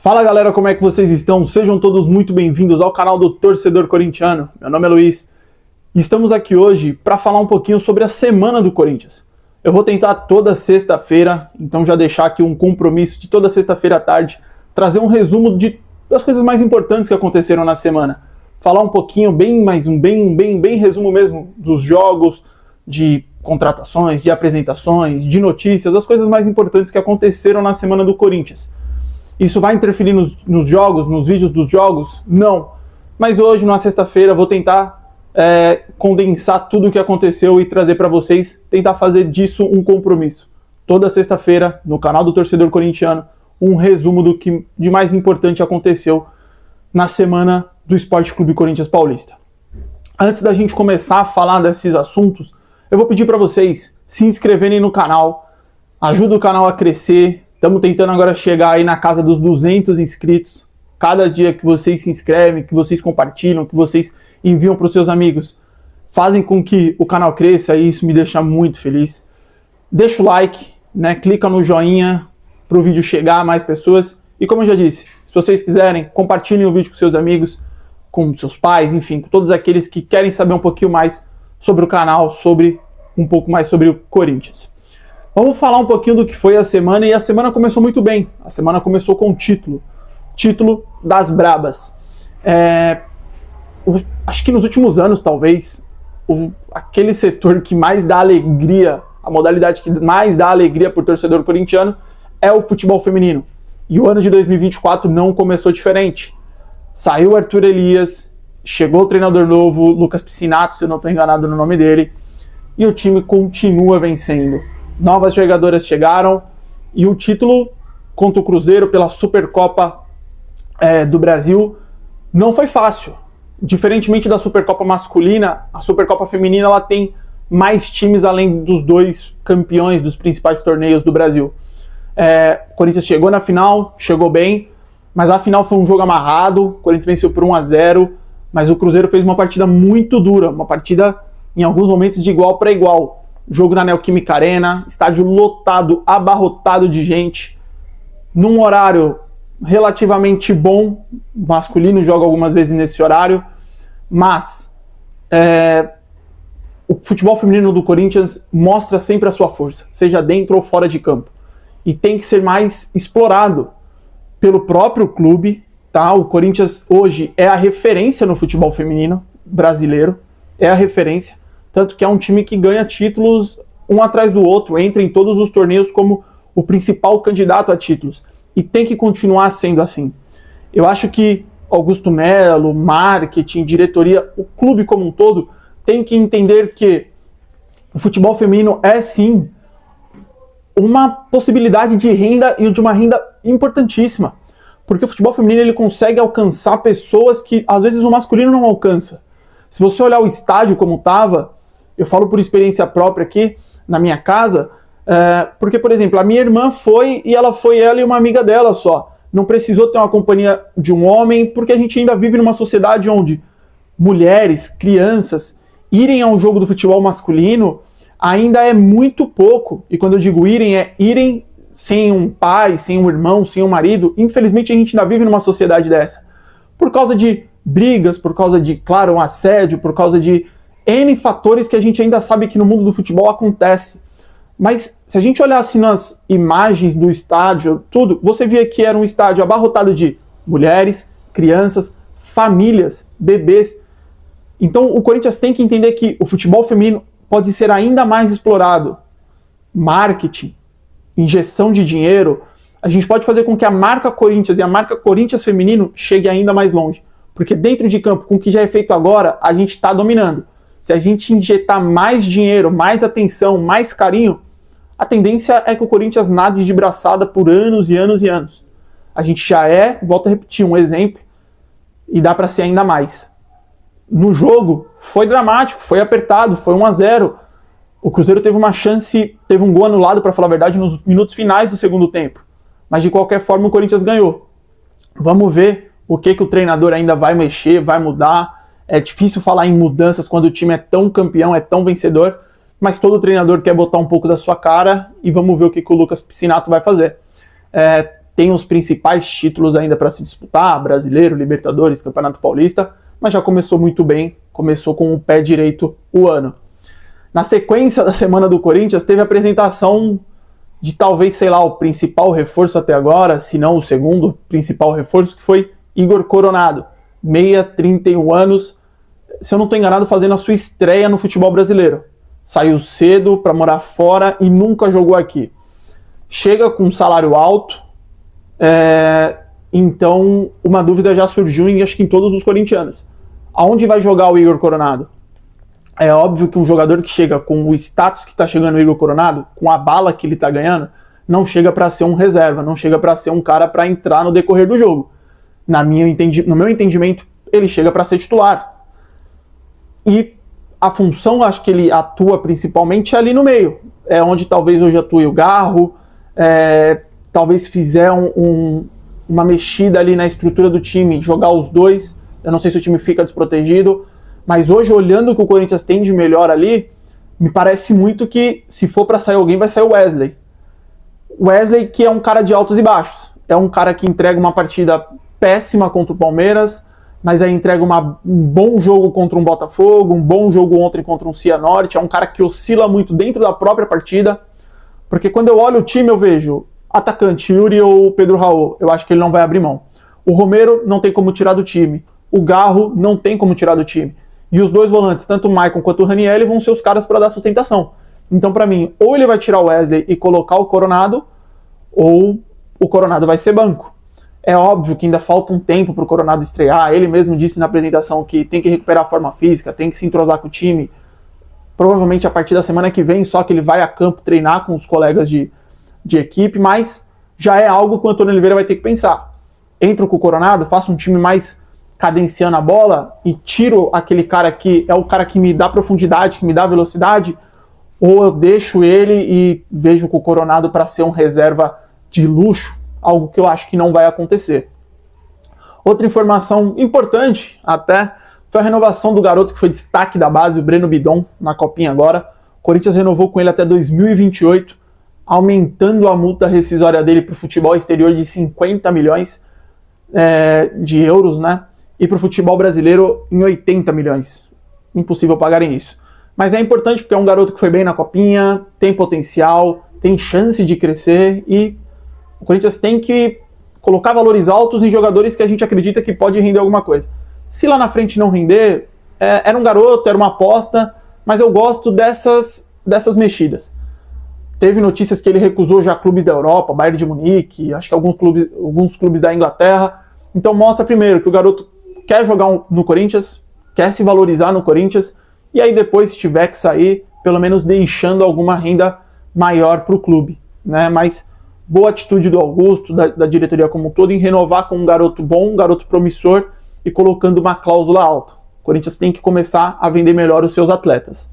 Fala galera, como é que vocês estão? Sejam todos muito bem-vindos ao canal do Torcedor Corintiano. Meu nome é Luiz e estamos aqui hoje para falar um pouquinho sobre a semana do Corinthians. Eu vou tentar toda sexta-feira, então já deixar aqui um compromisso de toda sexta-feira à tarde, trazer um resumo das coisas mais importantes que aconteceram na semana. Falar um pouquinho, bem resumo mesmo, dos jogos, de contratações, de apresentações, de notícias, as coisas mais importantes que aconteceram na semana do Corinthians. Isso vai interferir nos jogos, nos vídeos dos jogos? Não. Mas hoje, na sexta-feira, vou tentar condensar tudo o que aconteceu e trazer para vocês, tentar fazer disso um compromisso. Toda sexta-feira, no canal do Torcedor Corintiano, um resumo do que de mais importante aconteceu na semana do Esporte Clube Corinthians Paulista. Antes da gente começar a falar desses assuntos, eu vou pedir para vocês se inscreverem no canal, ajuda o canal a crescer. Estamos tentando agora chegar aí na casa dos 200 inscritos. Cada dia que vocês se inscrevem, que vocês compartilham, que vocês enviam para os seus amigos, fazem com que o canal cresça e isso me deixa muito feliz. Deixa o like, né? Clica no joinha para o vídeo chegar a mais pessoas. E como eu já disse, se vocês quiserem, compartilhem o vídeo com seus amigos, com seus pais, enfim, com todos aqueles que querem saber um pouquinho mais sobre o canal, um pouco mais sobre o Corinthians. Vamos falar um pouquinho do que foi a semana, e a semana começou muito bem. A semana começou com o título das Brabas. Acho que nos últimos anos, talvez, aquele setor que mais dá alegria, a modalidade que mais dá alegria para o torcedor corintiano é o futebol feminino. E o ano de 2024 não começou diferente. Saiu o Arthur Elias, chegou o treinador novo, Lucas Piscinato, se eu não estou enganado no nome dele, e o time continua vencendo. Novas jogadoras chegaram e o título contra o Cruzeiro pela Supercopa do Brasil não foi fácil. Diferentemente da Supercopa masculina, a Supercopa feminina ela tem mais times além dos dois campeões dos principais torneios do Brasil. O Corinthians chegou na final, chegou bem, mas a final foi um jogo amarrado, o Corinthians venceu por 1-0, mas o Cruzeiro fez uma partida muito dura, uma partida em alguns momentos de igual para igual. Jogo na Neoquímica Arena, estádio lotado, abarrotado de gente, num horário relativamente bom. O masculino joga algumas vezes nesse horário, mas o futebol feminino do Corinthians mostra sempre a sua força, seja dentro ou fora de campo, e tem que ser mais explorado pelo próprio clube, tá? O Corinthians hoje é a referência no futebol feminino brasileiro, é a referência. Tanto que é um time que ganha títulos um atrás do outro, entra em todos os torneios como o principal candidato a títulos. E tem que continuar sendo assim. Eu acho que Augusto Melo, marketing, diretoria, o clube como um todo, tem que entender que o futebol feminino é sim uma possibilidade de renda e de uma renda importantíssima. Porque o futebol feminino ele consegue alcançar pessoas que às vezes o masculino não alcança. Se você olhar o estádio como estava, eu falo por experiência própria aqui, na minha casa, porque, por exemplo, a minha irmã foi ela e uma amiga dela só. Não precisou ter uma companhia de um homem, porque a gente ainda vive numa sociedade onde mulheres, crianças, irem ao jogo do futebol masculino ainda é muito pouco. E quando eu digo irem, é irem sem um pai, sem um irmão, sem um marido. Infelizmente a gente ainda vive numa sociedade dessa. Por causa de brigas, por causa de, claro, um assédio, por causa de N fatores que a gente ainda sabe que no mundo do futebol acontece. Mas se a gente olhasse nas imagens do estádio, tudo, você via que era um estádio abarrotado de mulheres, crianças, famílias, bebês. Então o Corinthians tem que entender que o futebol feminino pode ser ainda mais explorado. Marketing, injeção de dinheiro, a gente pode fazer com que a marca Corinthians e a marca Corinthians feminino chegue ainda mais longe. Porque dentro de campo, com o que já é feito agora, a gente está dominando. Se a gente injetar mais dinheiro, mais atenção, mais carinho, a tendência é que o Corinthians nade de braçada por anos e anos e anos. A gente já volto a repetir, um exemplo, e dá para ser ainda mais. No jogo, foi dramático, foi apertado, foi 1-0. O Cruzeiro teve uma chance, teve um gol anulado, para falar a verdade, nos minutos finais do segundo tempo. Mas de qualquer forma o Corinthians ganhou. Vamos ver o que o treinador ainda vai mexer, vai mudar. É difícil falar em mudanças quando o time é tão campeão, é tão vencedor, mas todo treinador quer botar um pouco da sua cara e vamos ver o que o Lucas Piscinato vai fazer. tem os principais títulos ainda para se disputar, Brasileiro, Libertadores, Campeonato Paulista, mas já começou muito bem, começou com o pé direito o ano. Na sequência da semana do Corinthians, teve a apresentação de talvez, sei lá, o principal reforço até agora, se não o segundo principal reforço, que foi Igor Coronado, meia, 31 anos, se eu não estou enganado, fazendo a sua estreia no futebol brasileiro. Saiu cedo para morar fora e nunca jogou aqui. Chega com um salário alto, então uma dúvida já surgiu acho que em todos os corintianos. Aonde vai jogar o Igor Coronado? É óbvio que um jogador que chega com o status que está chegando o Igor Coronado, com a bala que ele está ganhando, não chega para ser um reserva, não chega para ser um cara para entrar no decorrer do jogo. No meu entendimento, ele chega para ser titular. E a função, acho que ele atua principalmente ali no meio. É onde talvez hoje atue o Garro, talvez fizer uma mexida ali na estrutura do time, jogar os dois. Eu não sei se o time fica desprotegido, mas hoje, olhando o que o Corinthians tem de melhor ali, me parece muito que, se for para sair alguém, vai sair o Wesley. Wesley, que é um cara de altos e baixos. É um cara que entrega uma partida péssima contra o Palmeiras, mas aí entrega um bom jogo contra um Botafogo, um bom jogo ontem contra um Cianorte. É um cara que oscila muito dentro da própria partida, porque quando eu olho o time, eu vejo atacante Yuri ou Pedro Raul. Eu acho que ele não vai abrir mão. O Romero não tem como tirar do time. O Garro não tem como tirar do time. E os dois volantes, tanto o Maicon quanto o Ranieri, vão ser os caras para dar sustentação. Então, para mim, ou ele vai tirar o Wesley e colocar o Coronado, ou o Coronado vai ser banco. É óbvio que ainda falta um tempo para o Coronado estrear. Ele mesmo disse na apresentação que tem que recuperar a forma física, tem que se entrosar com o time. Provavelmente a partir da semana que vem, só que ele vai a campo treinar com os colegas de equipe, mas já é algo que o Antônio Oliveira vai ter que pensar. Entro com o Coronado, faço um time mais cadenciando a bola e tiro aquele cara que é o cara que me dá profundidade, que me dá velocidade, ou eu deixo ele e vejo com o Coronado para ser um reserva de luxo, algo que eu acho que não vai acontecer. Outra informação importante até foi a renovação do garoto que foi destaque da base, o Breno Bidon, na Copinha agora. O Corinthians renovou com ele até 2028, aumentando a multa rescisória dele para o futebol exterior de 50 milhões de euros, né? E para o futebol brasileiro em 80 milhões. Impossível pagarem isso. Mas é importante porque é um garoto que foi bem na Copinha, tem potencial, tem chance de crescer e o Corinthians tem que colocar valores altos em jogadores que a gente acredita que pode render alguma coisa. Se lá na frente não render, era um garoto, era uma aposta, mas eu gosto dessas mexidas. Teve notícias que ele recusou já clubes da Europa, Bayern de Munique, acho que alguns clubes da Inglaterra. Então mostra primeiro que o garoto quer jogar no Corinthians, quer se valorizar no Corinthians, e aí depois, se tiver que sair, pelo menos deixando alguma renda maior para o clube, né? Mas boa atitude do Augusto, da diretoria como um todo, em renovar com um garoto bom, um garoto promissor e colocando uma cláusula alta. O Corinthians tem que começar a vender melhor os seus atletas.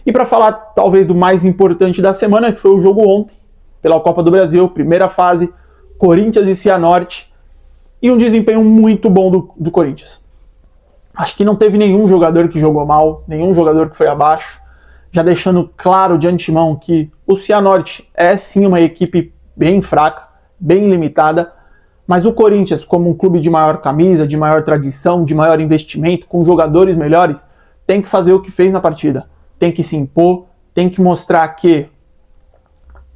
E para falar talvez do mais importante da semana, que foi o jogo ontem, pela Copa do Brasil, primeira fase, Corinthians e Cianorte, e um desempenho muito bom do Corinthians. Acho que não teve nenhum jogador que jogou mal, nenhum jogador que foi abaixo, já deixando claro de antemão que o Cianorte é sim uma equipe bem fraca, bem limitada, mas o Corinthians, como um clube de maior camisa, de maior tradição, de maior investimento, com jogadores melhores, tem que fazer o que fez na partida. Tem que se impor, tem que mostrar que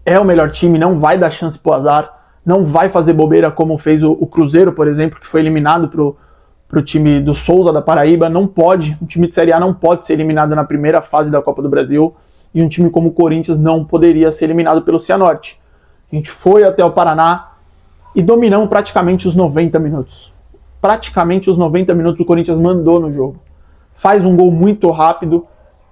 é o melhor time, não vai dar chance pro azar, não vai fazer bobeira como fez o Cruzeiro, por exemplo, que foi eliminado pro time do Souza da Paraíba. Não pode, um time de Série A não pode ser eliminado na primeira fase da Copa do Brasil, e um time como o Corinthians não poderia ser eliminado pelo Cianorte. A gente foi até o Paraná e dominamos praticamente os 90 minutos. Praticamente os 90 minutos o Corinthians mandou no jogo. Faz um gol muito rápido,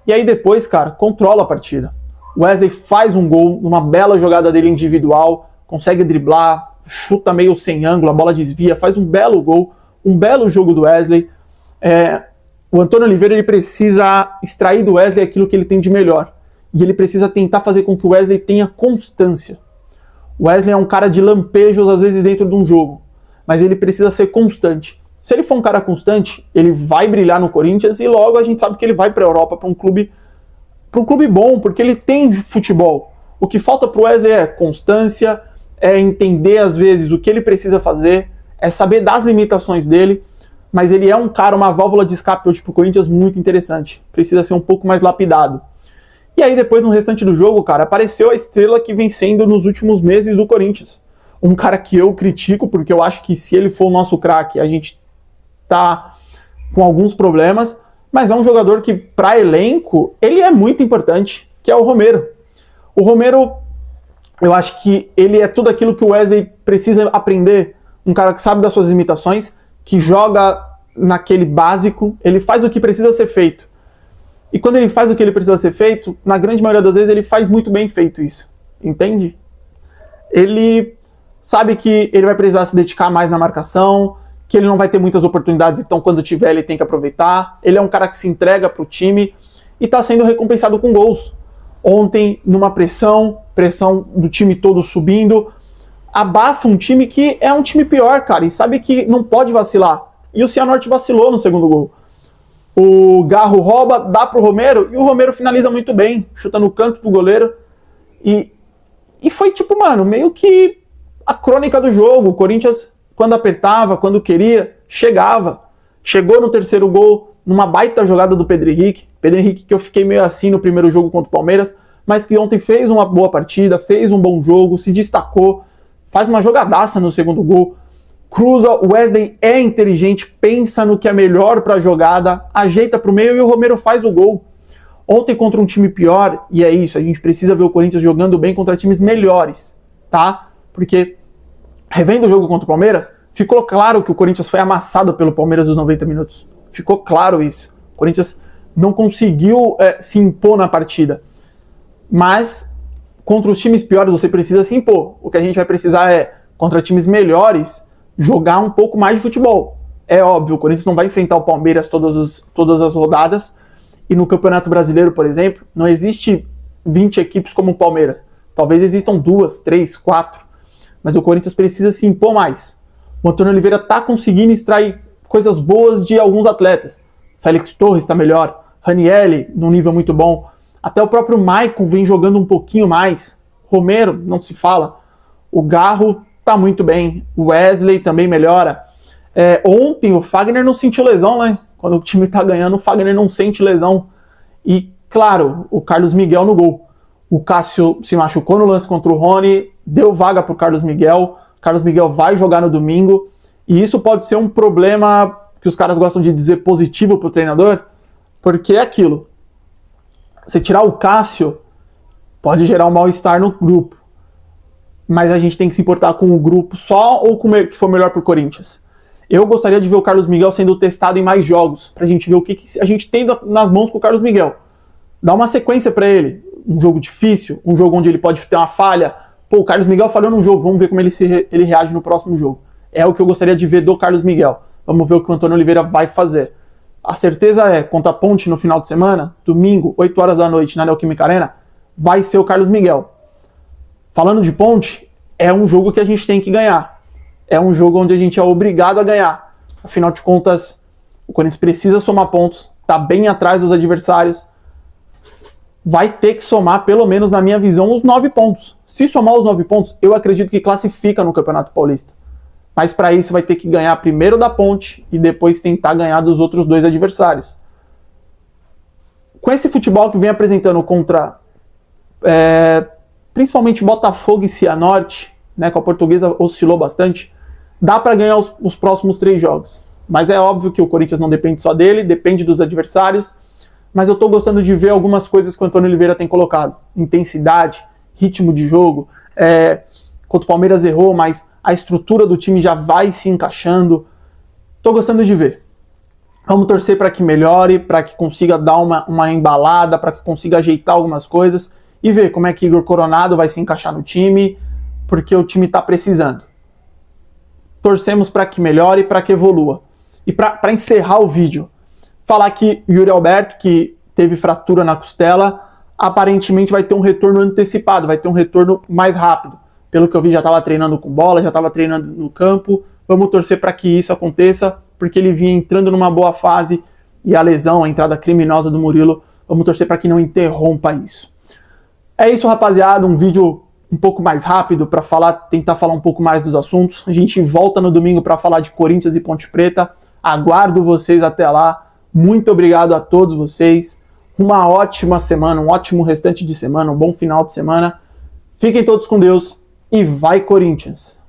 e aí depois, cara, controla a partida. O Wesley faz um gol, numa bela jogada dele individual, consegue driblar, chuta meio sem ângulo, a bola desvia, faz um belo gol, um belo jogo do Wesley. O Antônio Oliveira ele precisa extrair do Wesley aquilo que ele tem de melhor. E ele precisa tentar fazer com que o Wesley tenha constância. O Wesley é um cara de lampejos, às vezes, dentro de um jogo. Mas ele precisa ser constante. Se ele for um cara constante, ele vai brilhar no Corinthians e logo a gente sabe que ele vai para a Europa, para um clube bom, porque ele tem futebol. O que falta para o Wesley é constância, é entender às vezes o que ele precisa fazer, é saber das limitações dele, mas ele é um cara, uma válvula de escape hoje pro Corinthians muito interessante. Precisa ser um pouco mais lapidado. E aí depois no restante do jogo, cara, apareceu a estrela que vem sendo nos últimos meses do Corinthians. Um cara que eu critico, porque eu acho que se ele for o nosso craque, a gente tá com alguns problemas, mas é um jogador que, para elenco, ele é muito importante, que é o Romero. O Romero, eu acho que ele é tudo aquilo que o Wesley precisa aprender. Um cara que sabe das suas limitações, que joga naquele básico, ele faz o que precisa ser feito. E quando ele faz o que ele precisa ser feito, na grande maioria das vezes ele faz muito bem feito isso. Entende? Ele sabe que ele vai precisar se dedicar mais na marcação, que ele não vai ter muitas oportunidades, então quando tiver ele tem que aproveitar. Ele é um cara que se entrega pro time e está sendo recompensado com gols. Ontem, numa pressão do time todo subindo, abafa um time que é um time pior, cara, e sabe que não pode vacilar. E o Cianorte vacilou no segundo gol. O Garro rouba, dá pro Romero, e o Romero finaliza muito bem, chuta no canto do goleiro. E foi tipo, mano, meio que a crônica do jogo. O Corinthians, quando apertava, quando queria, chegava. Chegou no terceiro gol, numa baita jogada do Pedro Henrique. Pedro Henrique que eu fiquei meio assim no primeiro jogo contra o Palmeiras, mas que ontem fez uma boa partida, fez um bom jogo, se destacou, faz uma jogadaça no segundo gol. Cruza, o Wesley é inteligente, pensa no que é melhor para a jogada, ajeita para o meio e o Romero faz o gol. Ontem contra um time pior, e é isso, a gente precisa ver o Corinthians jogando bem contra times melhores, tá? Porque, revendo o jogo contra o Palmeiras, ficou claro que o Corinthians foi amassado pelo Palmeiras nos 90 minutos. Ficou claro isso. O Corinthians não conseguiu se impor na partida. Mas, contra os times piores, você precisa se impor. O que a gente vai precisar é, contra times melhores, jogar um pouco mais de futebol. É óbvio, o Corinthians não vai enfrentar o Palmeiras todas as rodadas, e no Campeonato Brasileiro, por exemplo, não existe 20 equipes como o Palmeiras. Talvez existam 2, 3, 4, mas o Corinthians precisa se impor mais. O Antônio Oliveira está conseguindo extrair coisas boas de alguns atletas. Félix Torres está melhor, Ranielli num nível muito bom, até o próprio Maicon vem jogando um pouquinho mais, Romero, não se fala, o Garro tá muito bem, o Wesley também melhora. Ontem o Fagner não sentiu lesão, né? Quando o time tá ganhando, o Fagner não sente lesão. E, claro, o Carlos Miguel no gol. O Cássio se machucou no lance contra o Rony, deu vaga pro Carlos Miguel. O Carlos Miguel vai jogar no domingo. E isso pode ser um problema que os caras gostam de dizer positivo pro treinador, porque é aquilo. Você tirar o Cássio pode gerar um mal-estar no grupo. Mas a gente tem que se importar com o grupo só ou com o que for melhor pro Corinthians. Eu gostaria de ver o Carlos Miguel sendo testado em mais jogos, pra gente ver o que a gente tem nas mãos com o Carlos Miguel. Dá uma sequência pra ele. Um jogo difícil, um jogo onde ele pode ter uma falha. Pô, o Carlos Miguel falhou num jogo, vamos ver como ele reage no próximo jogo. É o que eu gostaria de ver do Carlos Miguel. Vamos ver o que o Antônio Oliveira vai fazer. A certeza é, contra a Ponte no final de semana, domingo, 8 horas da noite, na Neoquímica Arena, vai ser o Carlos Miguel. Falando de Ponte, é um jogo que a gente tem que ganhar. É um jogo onde a gente é obrigado a ganhar. Afinal de contas, o Corinthians precisa somar pontos, tá bem atrás dos adversários. Vai ter que somar, pelo menos na minha visão, os 9 pontos. Se somar os 9 pontos, eu acredito que classifica no Campeonato Paulista. Mas para isso vai ter que ganhar primeiro da Ponte e depois tentar ganhar dos outros 2 adversários. Com esse futebol que vem apresentando contra principalmente Botafogo e Cianorte, né, com a Portuguesa oscilou bastante, dá para ganhar os próximos 3 jogos. Mas é óbvio que o Corinthians não depende só dele, depende dos adversários. Mas eu estou gostando de ver algumas coisas que o Antônio Oliveira tem colocado. Intensidade, ritmo de jogo. Contra o Palmeiras errou, mas a estrutura do time já vai se encaixando. Estou gostando de ver. Vamos torcer para que melhore, para que consiga dar uma embalada, para que consiga ajeitar algumas coisas e ver como é que Igor Coronado vai se encaixar no time, porque o time está precisando. Torcemos para que melhore, para que evolua. E para encerrar o vídeo, falar que Yuri Alberto, que teve fratura na costela, aparentemente vai ter um retorno antecipado, vai ter um retorno mais rápido. Pelo que eu vi, já estava treinando com bola, já estava treinando no campo. Vamos torcer para que isso aconteça, porque ele vinha entrando numa boa fase e a lesão, a entrada criminosa do Murilo, vamos torcer para que não interrompa isso. É isso, rapaziada, um vídeo um pouco mais rápido para tentar falar um pouco mais dos assuntos. A gente volta no domingo para falar de Corinthians e Ponte Preta. Aguardo vocês até lá. Muito obrigado a todos vocês. Uma ótima semana, um ótimo restante de semana, um bom final de semana. Fiquem todos com Deus e vai Corinthians!